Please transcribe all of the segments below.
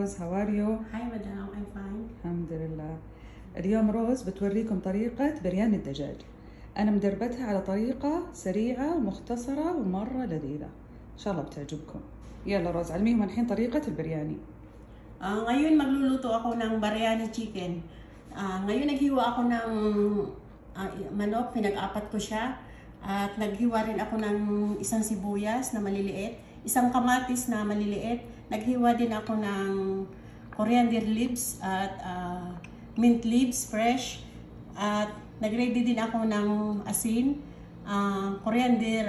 روز. How are you? Hi madam, I'm fine. الحمد لله. اليوم روز بتوريكم طريقة برياني الدجاج. أنا مدربتها على طريقة سريعة ومختصرة ومرة لذيذة. إن شاء الله بتعجبكم. يلا روز علميهم الحين طريقة البرياني. Ngayon magluluto ako ng biryani chicken. Ngayon naghiwa ako ng manok, pinag-apat ko siya. At naghiwa rin ako ng isang sibuyas na maliliit, isang kamatis na maliliit. Naghiwa din ako ng coriander leaves at mint leaves fresh. At nagready din ako ng asin, coriander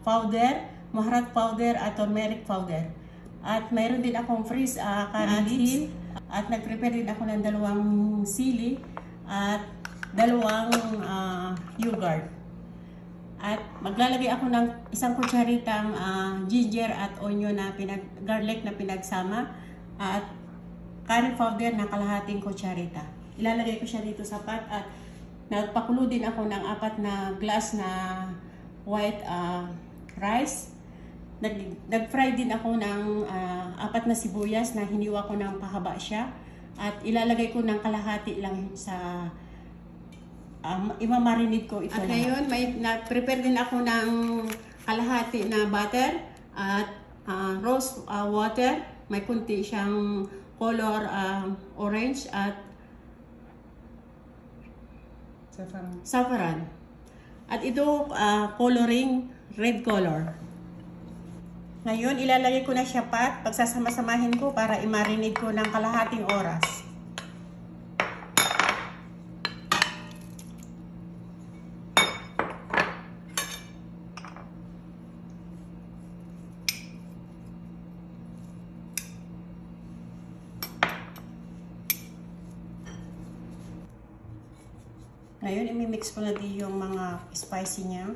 powder, maharat powder at turmeric powder. At mayroon din akong freeze curry leaves. At nag-prepare din ako ng 2 sili at 2 yogurt. At maglalagay ako ng 1 kutsaritang ginger at onion na garlic na pinagsama at curry powder na kalahating kutsarita. Ilalagay ko siya dito sa pot at nagpakulo din ako ng 4 na glass na white rice. Nag-fry din ako ng 4 na sibuyas na hiniwa ko ng pahaba siya at ilalagay ko ng kalahati lang sa imamarinate ko ito. At ngayon may nag-prepare din ako ng kalahati na butter at rose water. May kunti siyang color orange at saffron. At ito coloring red color. Ngayon, ilalagay ko na siya pat. Pagsasama-samahin ko para i-marinate ko ng kalahating oras. Ngayon, imimix ko na din yung mga spicy niya.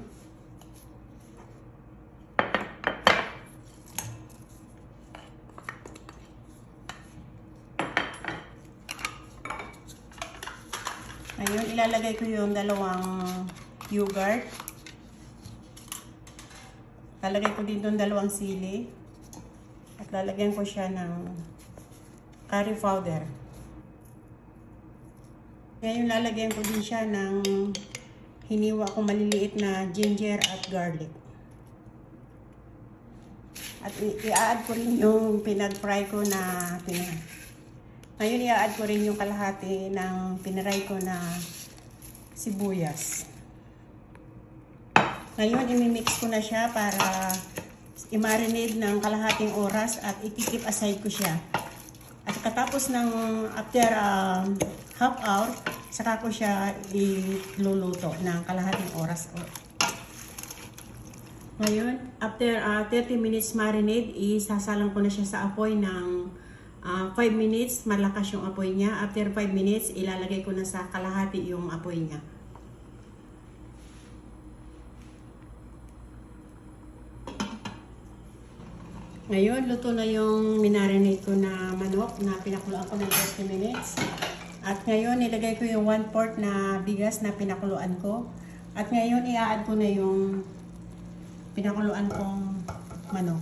Ngayon, ilalagay ko yung 2 yogurt. Lalagay ko din yung 2 sili. At lalagyan ko siya ng curry powder. Ngayon, lalagyan ko din siya ng hiniwa ko maliliit na ginger at garlic. At i-add ko rin yung pinag-fry ko na Ngayon, i-add ko rin yung kalahati ng pinaray ko na sibuyas. Ngayon, imimix ko na siya para i-marinate ng kalahating oras at i-keep aside ko siya. At katapos ng after half hour, saka ko siya iluluto ng kalahating oras. Ngayon, after 30 minutes marinade, isasalang ko na siya sa apoy ng 5 minutes, malakas yung apoy niya. After 5 minutes, ilalagay ko na sa kalahati yung apoy niya. Ngayon, luto na yung minarinate ko na manok na pinakuluan ko ng 30 minutes. At ngayon, nilagay ko yung 1/4 na bigas na pinakuluan ko. At ngayon, i-add ko na yung pinakuluan kong manok.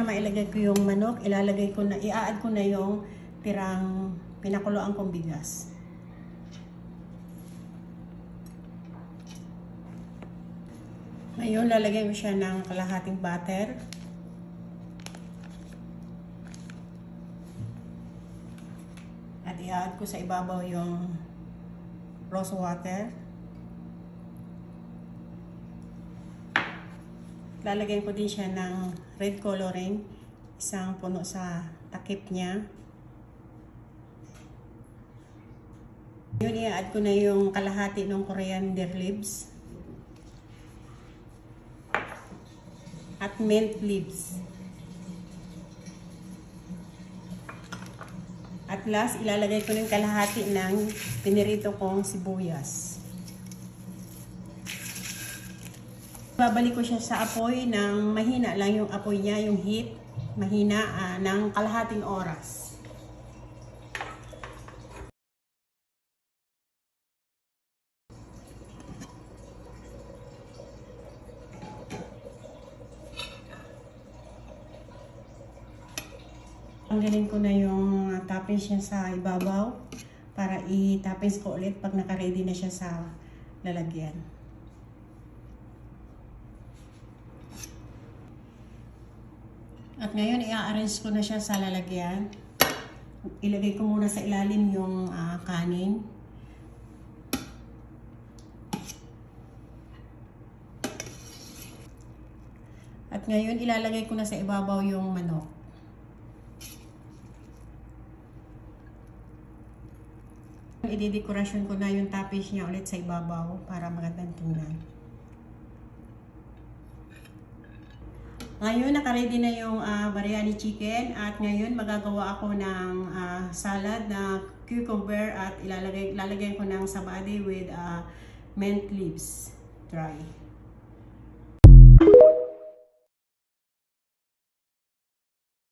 Mailagay ko yung manok, i-add ko na yung tirang pinakuluan kong bigas. Ngayon, lalagay ko siya ng kalahating butter. At i-add ko sa ibabaw yung rose water. Lalagyan ko din siya ng red coloring, 1 puno sa takip niya. Yun, i-add ko na yung kalahati ng coriander leaves at mint leaves. At last, ilalagay ko ng kalahati ng pinirito kong sibuyas. Babalik ko siya sa apoy ng mahina lang yung apoy niya, yung heat, mahina ng kalahating oras. Tanggalin ko na yung toppings niya sa ibabaw para i-toppings ko ulit pag naka-ready na siya sa lalagyan. At ngayon, i-arrange ko na siya sa lalagyan. Ilagay ko muna sa ilalim yung kanin. At ngayon, ilalagay ko na sa ibabaw yung manok. I-decoration ko na yung toppings niya ulit sa ibabaw para magandang tingnan. Ngayon, naka-ready na yung biryani chicken at ngayon magagawa ako ng salad na cucumber at ilalagay ko ng sabadi with mint leaves dry.